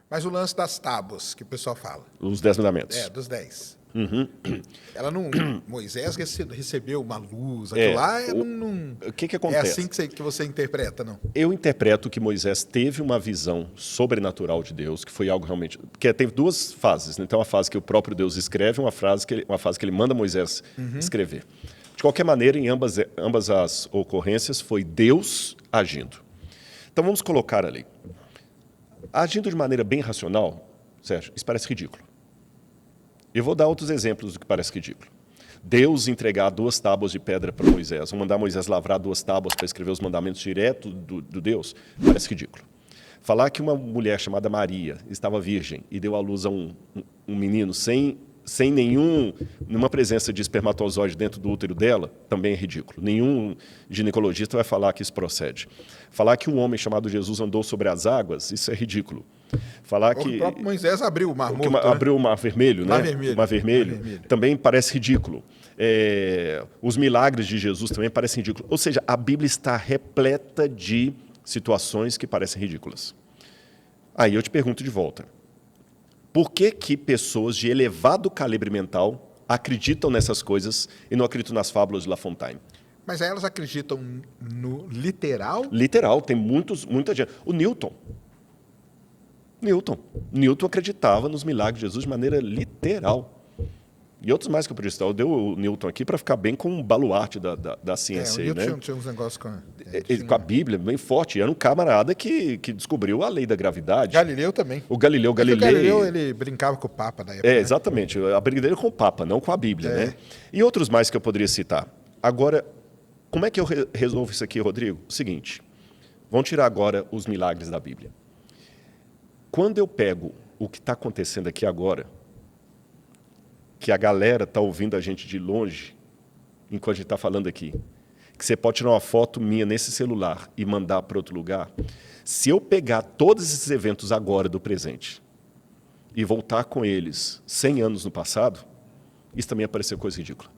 Mas o lance das tábuas, que o pessoal fala. Os 10 mandamentos. Dos 10. Uhum. Ela não. Moisés recebeu uma luz, aquilo lá O que é acontece? assim que você interpreta, não? Eu interpreto que Moisés teve uma visão sobrenatural de Deus, que foi algo realmente... Porque teve duas fases, né? Então, uma fase que o próprio Deus escreve, uma fase que ele manda Moisés escrever. De qualquer maneira, em ambas as ocorrências, foi Deus agindo. Então, vamos colocar ali. Agindo de maneira bem racional, Sérgio, isso parece ridículo. Eu vou dar outros exemplos do que parece ridículo. Deus entregar 2 tábuas de pedra para Moisés, ou mandar Moisés lavrar 2 tábuas para escrever os mandamentos direto do Deus, parece ridículo. Falar que uma mulher chamada Maria estava virgem e deu à luz a um menino sem nenhuma presença de espermatozoide dentro do útero dela, também é ridículo. Nenhum ginecologista vai falar que isso procede. Falar que um homem chamado Jesus andou sobre as águas, isso é ridículo. Falar que O próprio Moisés abriu o Mar Morto, né? abriu o Mar Vermelho, né? Mar Vermelho. Também parece ridículo. Os milagres de Jesus também parecem ridículos. Ou seja, a Bíblia está repleta de situações que parecem ridículas. Aí eu te pergunto de volta. Por que pessoas de elevado calibre mental acreditam nessas coisas e não acreditam nas fábulas de La Fontaine? Mas aí elas acreditam no literal? Literal, tem muita gente. O Newton acreditava nos milagres de Jesus de maneira literal. E outros mais que eu podia citar. Eu dei o Newton aqui para ficar bem com um baluarte da ciência. O Newton, né? tinha uns negócios com a Bíblia, bem forte. Era um camarada que descobriu a lei da gravidade. Galileu também. O Galileu ele brincava com o Papa da época. Exatamente. A briga dele é com o Papa, não com a Bíblia. Né? E outros mais que eu poderia citar. Agora, como é que eu resolvo isso aqui, Rodrigo? O seguinte, vamos tirar agora os milagres da Bíblia. Quando eu pego o que está acontecendo aqui agora, que a galera está ouvindo a gente de longe, enquanto a gente está falando aqui, que você pode tirar uma foto minha nesse celular e mandar para outro lugar, se eu pegar todos esses eventos agora do presente e voltar com eles 100 anos no passado, isso também apareceu coisa ridícula.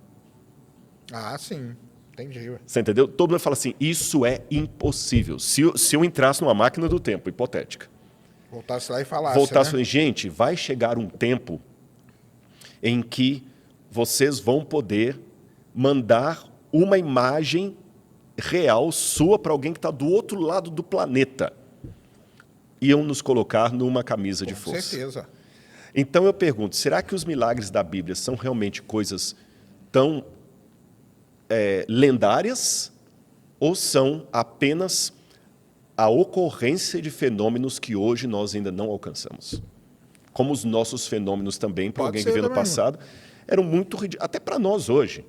Ah, sim. Entendi. Você entendeu? Todo mundo fala assim, isso é impossível. Se eu entrasse numa máquina do tempo, hipotética, voltasse lá e falasse, falando, gente, vai chegar um tempo em que vocês vão poder mandar uma imagem real sua para alguém que está do outro lado do planeta. Iam nos colocar numa camisa de força. Com certeza. Então eu pergunto, será que os milagres da Bíblia são realmente coisas tão lendárias ou são apenas a ocorrência de fenômenos que hoje nós ainda não alcançamos? Como os nossos fenômenos também, para alguém que veio no passado, eram muito ridículos. Até para nós hoje.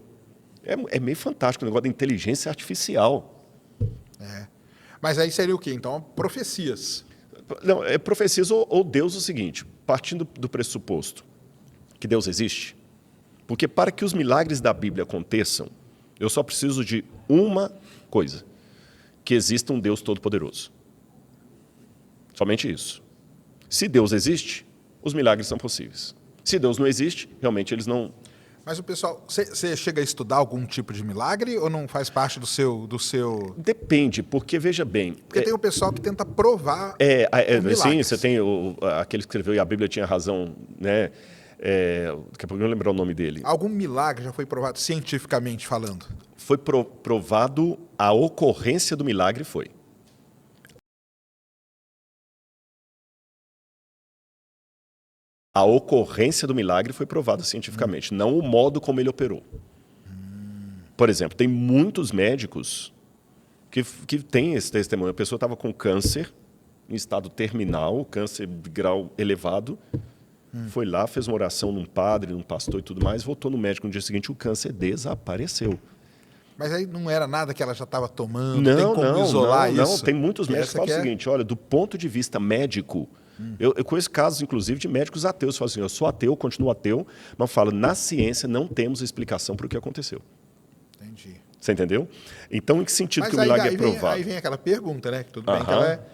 É meio fantástico o negócio da inteligência artificial. Mas aí seria o quê? Então, profecias. Não, profecias ou Deus o seguinte, partindo do pressuposto que Deus existe, porque para que os milagres da Bíblia aconteçam, eu só preciso de uma coisa, que exista um Deus Todo-Poderoso. Somente isso. Se Deus existe, os milagres são possíveis. Se Deus não existe, realmente eles não... Mas o pessoal, você chega a estudar algum tipo de milagre ou não faz parte do seu... Depende, porque veja bem... Porque tem o pessoal que tenta provar sim, você tem aquele que escreveu e a Bíblia tinha razão, né? Daqui a pouco eu não lembrar o nome dele. Algum milagre já foi provado cientificamente falando? Foi provado, a ocorrência do milagre foi. A ocorrência do milagre foi provada cientificamente, não o modo como ele operou. Por exemplo, tem muitos médicos que têm esse testemunho. A pessoa estava com câncer, em estado terminal, câncer de grau elevado, foi lá, fez uma oração num padre, num pastor e tudo mais, voltou no médico no dia seguinte, o câncer desapareceu. Mas aí não era nada que ela já estava tomando, tem como isolar isso? Não, tem muitos médicos que falam o seguinte, olha, do ponto de vista médico, eu conheço casos, inclusive, de médicos ateus, que falam assim, eu sou ateu, continuo ateu, mas falo, na ciência não temos explicação para o que aconteceu. Entendi. Você entendeu? Então, em que sentido mas que o milagre é provado? Aí vem aquela pergunta, né? Tudo bem que ela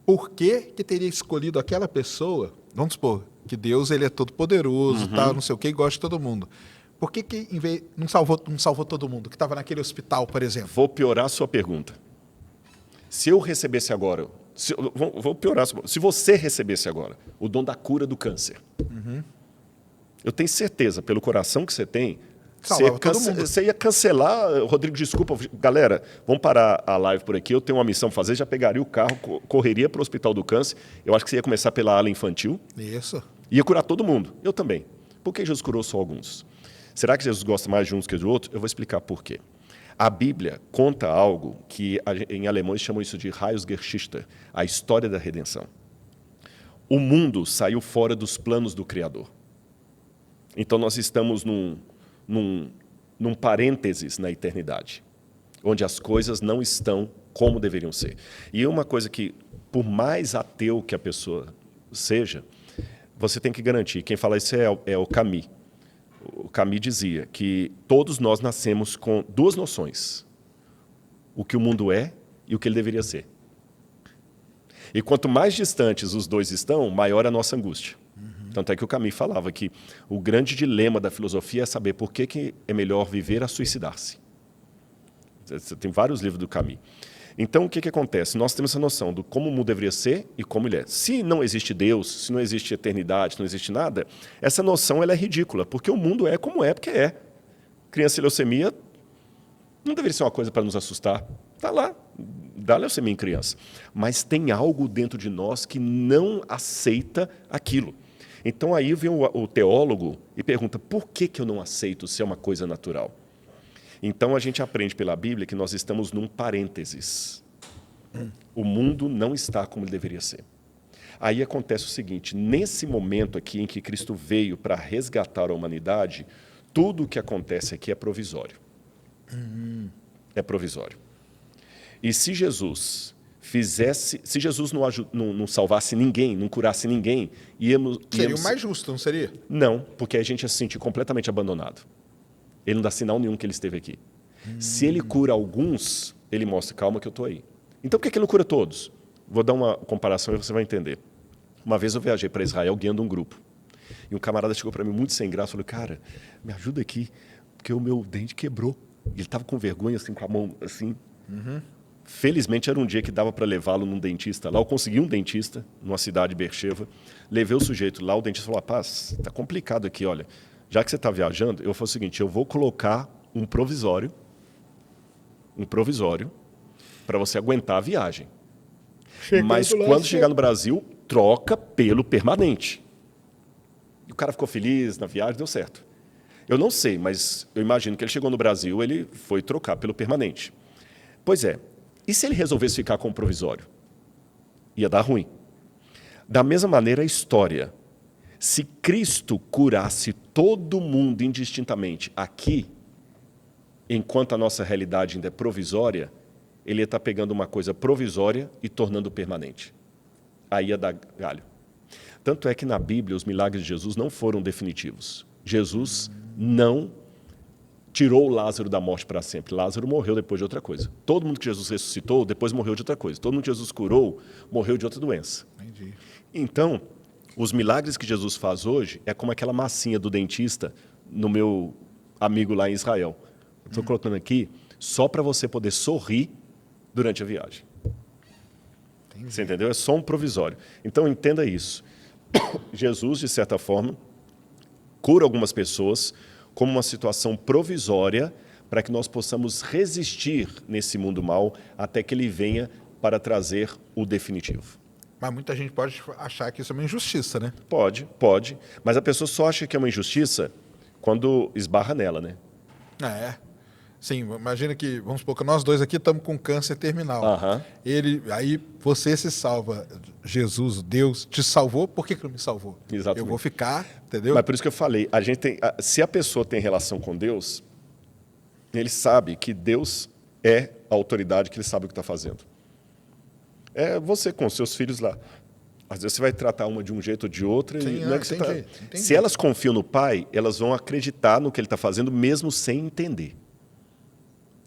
por que teria escolhido aquela pessoa, vamos supor, que Deus ele é todo poderoso, tal, não sei o que, e gosta de todo mundo. Por que não salvou todo mundo, que estava naquele hospital, por exemplo? Vou piorar a sua pergunta. Se eu recebesse agora Vou piorar. Se você recebesse agora o dom da cura do câncer, eu tenho certeza, pelo coração que você tem, você ia cancelar. Rodrigo, desculpa. Galera, vamos parar a live por aqui. Eu tenho uma missão para fazer. Já pegaria o carro, correria para o Hospital do Câncer. Eu acho que você ia começar pela ala infantil. Isso. Ia curar todo mundo. Eu também. Por que Jesus curou só alguns? Será que Jesus gosta mais de uns que de outros? Eu vou explicar por quê. A Bíblia conta algo que em alemão eles chamam isso de Heilsgeschichte, a história da redenção. O mundo saiu fora dos planos do Criador. Então nós estamos num parênteses na eternidade, onde as coisas não estão como deveriam ser. E uma coisa que, por mais ateu que a pessoa seja, você tem que garantir. Quem fala isso é o Camus. O Camus dizia que todos nós nascemos com duas noções: o que o mundo é e o que ele deveria ser. E quanto mais distantes os dois estão, maior a nossa angústia. Tanto é que o Camus falava que o grande dilema da filosofia é saber por que é melhor viver a suicidar-se. Tem vários livros do Camus. Então, o que acontece? Nós temos essa noção do como o mundo deveria ser e como ele é. Se não existe Deus, se não existe eternidade, se não existe nada, essa noção ela é ridícula, porque o mundo é como é, porque é. Criança e leucemia não deveria ser uma coisa para nos assustar. Está lá, dá leucemia em criança. Mas tem algo dentro de nós que não aceita aquilo. Então, aí vem o teólogo e pergunta, por que eu não aceito se é uma coisa natural? Então, a gente aprende pela Bíblia que nós estamos num parênteses. O mundo não está como ele deveria ser. Aí acontece o seguinte, nesse momento aqui em que Cristo veio para resgatar a humanidade, tudo o que acontece aqui é provisório. É provisório. E se Jesus não salvasse ninguém, não curasse ninguém, seria o mais justo, não seria? Não, porque a gente ia se sentir completamente abandonado. Ele não dá sinal nenhum que ele esteve aqui. Se ele cura alguns, ele mostra, calma que eu estou aí. Então, por que ele não cura todos? Vou dar uma comparação e você vai entender. Uma vez eu viajei para Israel guiando um grupo. E um camarada chegou para mim muito sem graça e falou, cara, me ajuda aqui, porque o meu dente quebrou. Ele estava com vergonha, assim, com a mão, assim. Felizmente, era um dia que dava para levá-lo num dentista. Lá eu consegui um dentista, numa cidade de Beersheba. Levei o sujeito lá, o dentista falou, rapaz, está complicado aqui, olha. Já que você está viajando, eu faço o seguinte, eu vou colocar um provisório para você aguentar a viagem. Mas quando chegar no Brasil, troca pelo permanente. E o cara ficou feliz na viagem, deu certo. Eu não sei, mas eu imagino que ele chegou no Brasil, ele foi trocar pelo permanente. Pois é, e se ele resolvesse ficar com o provisório? Ia dar ruim. Da mesma maneira, a história. Se Cristo curasse todo mundo indistintamente aqui, enquanto a nossa realidade ainda é provisória, ele ia estar pegando uma coisa provisória e tornando permanente. Aí ia dar galho. Tanto é que na Bíblia os milagres de Jesus não foram definitivos. Jesus não tirou Lázaro da morte para sempre. Lázaro morreu depois de outra coisa. Todo mundo que Jesus ressuscitou, depois morreu de outra coisa. Todo mundo que Jesus curou, morreu de outra doença. Entendi. Então, os milagres que Jesus faz hoje é como aquela massinha do dentista no meu amigo lá em Israel. Estou colocando aqui só para você poder sorrir durante a viagem. Entendi. Você entendeu? É só um provisório. Então, entenda isso. Jesus, de certa forma, cura algumas pessoas como uma situação provisória para que nós possamos resistir nesse mundo mal até que ele venha para trazer o definitivo. Mas muita gente pode achar que isso é uma injustiça, né? Pode. Mas a pessoa só acha que é uma injustiça quando esbarra nela, né? Sim, imagina que, vamos supor que nós dois aqui estamos com câncer terminal. Aí você se salva. Jesus, Deus, te salvou, por que não me salvou? Exatamente. Eu vou ficar, entendeu? Mas por isso que eu falei, se a pessoa tem relação com Deus, ele sabe que Deus é a autoridade, que ele sabe o que está fazendo. É você com os seus filhos lá. Às vezes você vai tratar uma de um jeito ou de outro. Sim, e não é que entendi. Se elas confiam no pai, elas vão acreditar no que ele está fazendo, mesmo sem entender.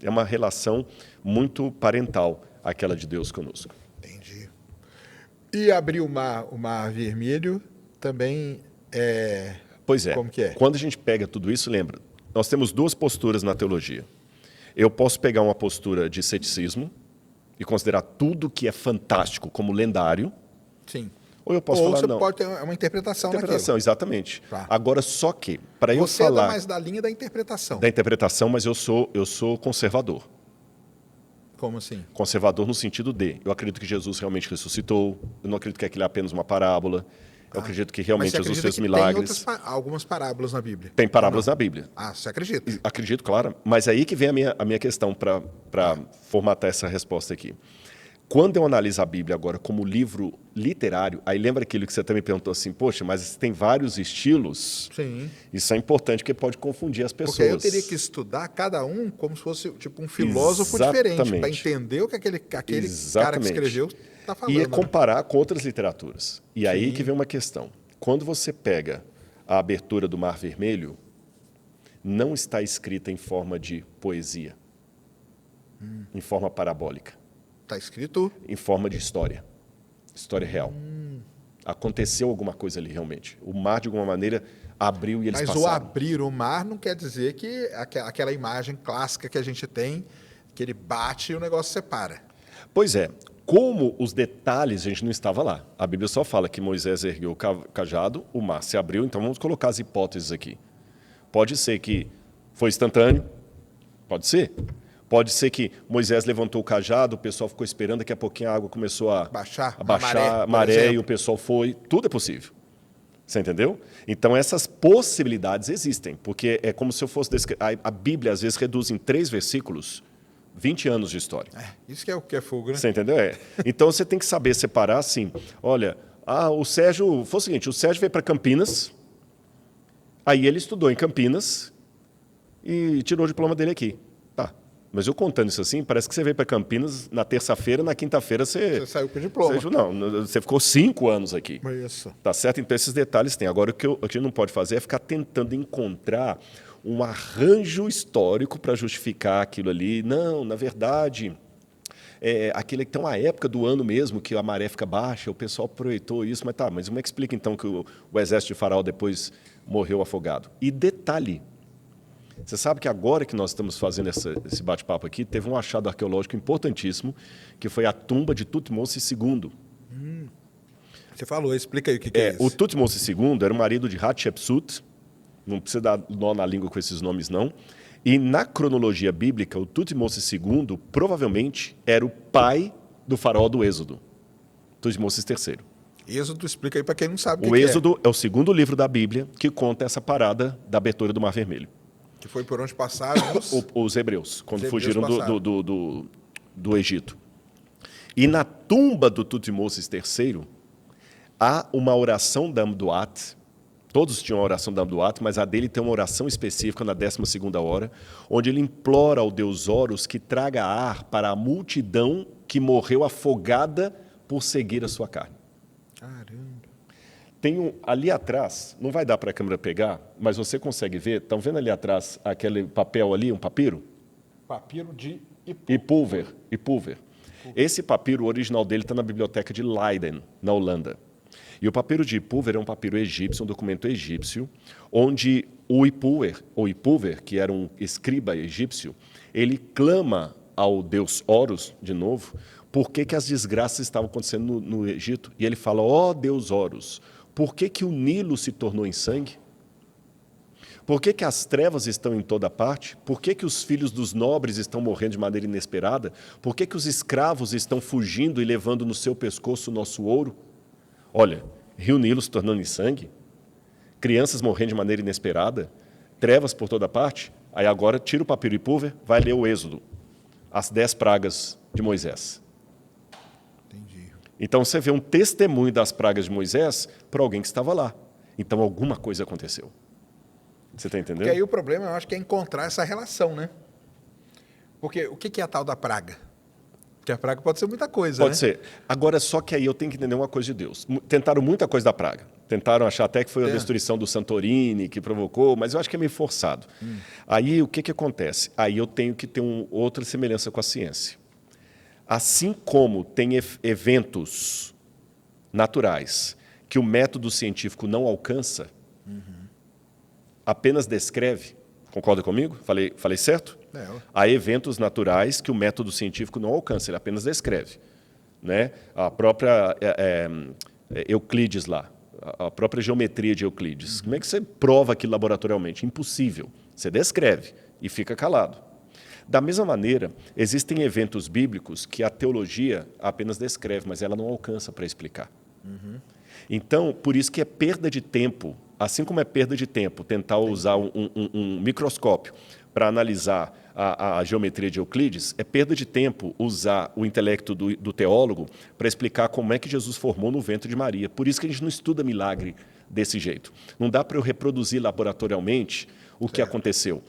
É uma relação muito parental, aquela de Deus conosco. Entendi. E abrir o mar vermelho também é... Pois é. Como que é? Quando a gente pega tudo isso, lembra, nós temos duas posturas na teologia. Eu posso pegar uma postura de ceticismo, e considerar tudo que é fantástico como lendário, Sim. ou eu posso Ou falar, você não. pode ter uma interpretação Interpretação, daquilo. exatamente. Tá. Agora, só que, para eu Você é falar mais da linha da interpretação. da interpretação, mas eu sou conservador. Como assim? Conservador no sentido de, eu acredito que Jesus realmente ressuscitou, eu não acredito que aquilo é apenas uma parábola, eu acredito que Mas realmente você Jesus acredita fez que milagres. tem algumas parábolas na Bíblia? Tem parábolas Ou não? na Bíblia. Ah, você acredita? Acredito, claro. Mas aí que vem a minha questão para formatar essa resposta aqui. Quando eu analiso a Bíblia agora como livro literário, aí lembra aquilo que você também perguntou assim, poxa, mas tem vários estilos? Sim. Isso é importante porque pode confundir as pessoas. Porque aí eu teria que estudar cada um como se fosse tipo um filósofo diferente, para entender o que aquele cara que escreveu está falando. E é comparar com outras literaturas. E aí Sim. que vem uma questão. Quando você pega a abertura do Mar Vermelho, não está escrita em forma de poesia, em forma parabólica. Está escrito? Em forma de história. História real. Aconteceu alguma coisa ali, realmente. O mar, de alguma maneira, abriu e eles passaram. Mas o abrir o mar não quer dizer que aquela imagem clássica que a gente tem, que ele bate e o negócio separa. Pois é. Como os detalhes, a gente não estava lá. A Bíblia só fala que Moisés ergueu o cajado, o mar se abriu. Então, vamos colocar as hipóteses aqui. Pode ser que foi instantâneo. Pode ser. Pode ser que Moisés levantou o cajado, o pessoal ficou esperando, daqui a pouquinho a água começou a baixar a maré e o pessoal foi. Tudo é possível. Você entendeu? Então, essas possibilidades existem, porque é como se eu fosse... A Bíblia, às vezes, reduz em 3 versículos 20 anos de história. Isso que é fogo, né? Você entendeu? Então, você tem que saber separar, assim, olha, o Sérgio... Foi o seguinte, o Sérgio veio para Campinas, aí ele estudou em Campinas e tirou o diploma dele aqui. Mas eu contando isso assim, parece que você veio para Campinas na terça-feira, na quinta-feira você saiu com o diploma. Você ficou 5 anos aqui. Isso. Tá certo? Então esses detalhes tem. Agora o que a gente não pode fazer é ficar tentando encontrar um arranjo histórico para justificar aquilo ali. Não, na verdade, aquele que tem uma época do ano mesmo que a maré fica baixa, o pessoal aproveitou isso, mas como é que explica então que o exército de Faraó depois morreu afogado? E detalhe, você sabe que agora que nós estamos fazendo esse bate-papo aqui, teve um achado arqueológico importantíssimo, que foi a tumba de Tutmose II. Você falou, explica aí o que é isso. O Tutmose II era o marido de Hatshepsut, não precisa dar nó na língua com esses nomes, não. E na cronologia bíblica, o Tutmose II provavelmente era o pai do faraó do Êxodo, Tutmose III. Êxodo, explica aí para quem não sabe o que é. O Êxodo é o segundo livro da Bíblia que conta essa parada da abertura do Mar Vermelho. Que foi por onde passaram os hebreus, quando fugiram do Egito. E na tumba do Tutmose III, há uma oração da Amduat. Todos tinham a oração da Amduat, mas a dele tem uma oração específica na 12ª hora, onde ele implora ao deus Horus que traga ar para a multidão que morreu afogada por seguir a sua carne. Caramba. Tem ali atrás, não vai dar para a câmera pegar, mas você consegue ver, estão vendo ali atrás aquele papel ali, um papiro? Papiro de Ipulver. Esse papiro, o original dele está na biblioteca de Leiden, na Holanda. E o papiro de Ipulver é um papiro egípcio, um documento egípcio, onde o Ipulver, que era um escriba egípcio, ele clama ao deus Horus, de novo, por que as desgraças estavam acontecendo no Egito. E ele fala, Deus Horus, por que o Nilo se tornou em sangue? Por que as trevas estão em toda parte? Por que os filhos dos nobres estão morrendo de maneira inesperada? Por que os escravos estão fugindo e levando no seu pescoço o nosso ouro? Olha, Rio Nilo se tornando em sangue, crianças morrendo de maneira inesperada, trevas por toda parte. Aí agora tira o papiro e pulver, vai ler o Êxodo, as 10 pragas de Moisés. Entendi. Então você vê um testemunho das pragas de Moisés para alguém que estava lá. Então alguma coisa aconteceu. Você está entendendo? Porque aí o problema, eu acho que é encontrar essa relação, né? Porque o que é a tal da praga? Porque a praga pode ser muita coisa, Pode ser. Agora, só que aí eu tenho que entender uma coisa de Deus. Tentaram muita coisa da praga. Tentaram achar até que foi a destruição do Santorini que provocou, mas eu acho que é meio forçado. Aí o que acontece? Aí eu tenho que ter outra semelhança com a ciência. Assim como tem eventos naturais que o método científico não alcança, apenas descreve. Concorda comigo? Falei certo? Há eventos naturais que o método científico não alcança, ele apenas descreve. Né? A própria Euclides lá, a própria geometria de Euclides. Como é que você prova aquilo laboratorialmente? Impossível. Você descreve e fica calado. Da mesma maneira, existem eventos bíblicos que a teologia apenas descreve, mas ela não alcança para explicar. Então, por isso que é perda de tempo, assim como é perda de tempo tentar usar um microscópio para analisar a geometria de Euclides, é perda de tempo usar o intelecto do teólogo para explicar como é que Jesus formou no ventre de Maria. Por isso que a gente não estuda milagre desse jeito. Não dá para eu reproduzir laboratorialmente o que aconteceu.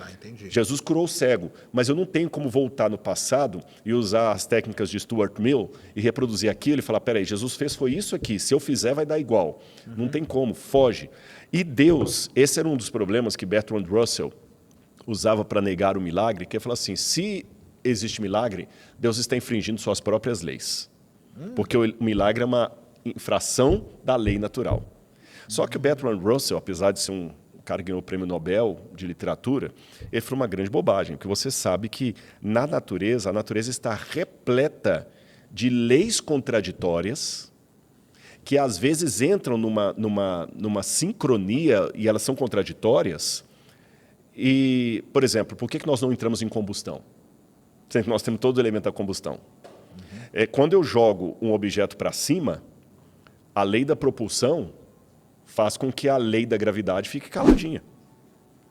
Jesus curou o cego, mas eu não tenho como voltar no passado e usar as técnicas de Stuart Mill e reproduzir aquilo e falar, peraí, Jesus foi isso aqui, se eu fizer vai dar igual. Não tem como, foge. E Deus, esse era um dos problemas que Bertrand Russell usava para negar o milagre, que é falar assim, se existe milagre, Deus está infringindo suas próprias leis. Porque o milagre é uma infração da lei natural. Só que o Bertrand Russell, apesar de ser um cara que ganhou o Prêmio Nobel de Literatura, ele foi uma grande bobagem, porque você sabe que na natureza, a natureza está repleta de leis contraditórias que às vezes entram numa sincronia e elas são contraditórias. E, por exemplo, por que nós não entramos em combustão? Sendo que nós temos todo o elemento da combustão. Quando eu jogo um objeto para cima, a lei da propulsão faz com que a lei da gravidade fique caladinha.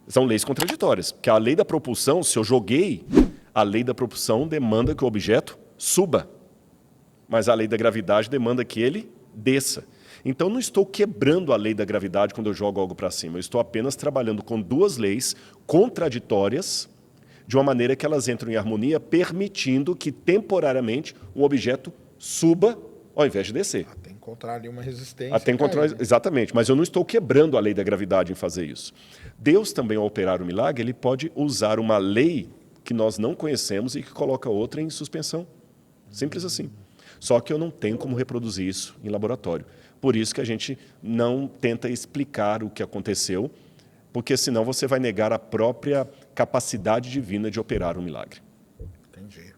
São leis contraditórias. Porque a lei da propulsão, se eu joguei, a lei da propulsão demanda que o objeto suba. Mas a lei da gravidade demanda que ele desça. Então, eu não estou quebrando a lei da gravidade quando eu jogo algo para cima. Eu estou apenas trabalhando com duas leis contraditórias, de uma maneira que elas entram em harmonia, permitindo que, temporariamente, um objeto suba ao invés de descer. Até encontrar ali uma resistência. Até encontrar, exatamente, mas eu não estou quebrando a lei da gravidade em fazer isso. Deus também, ao operar o milagre, ele pode usar uma lei que nós não conhecemos e que coloca outra em suspensão. Simples assim. Só que eu não tenho como reproduzir isso em laboratório. Por isso que a gente não tenta explicar o que aconteceu, porque senão você vai negar a própria capacidade divina de operar um milagre. Entendi.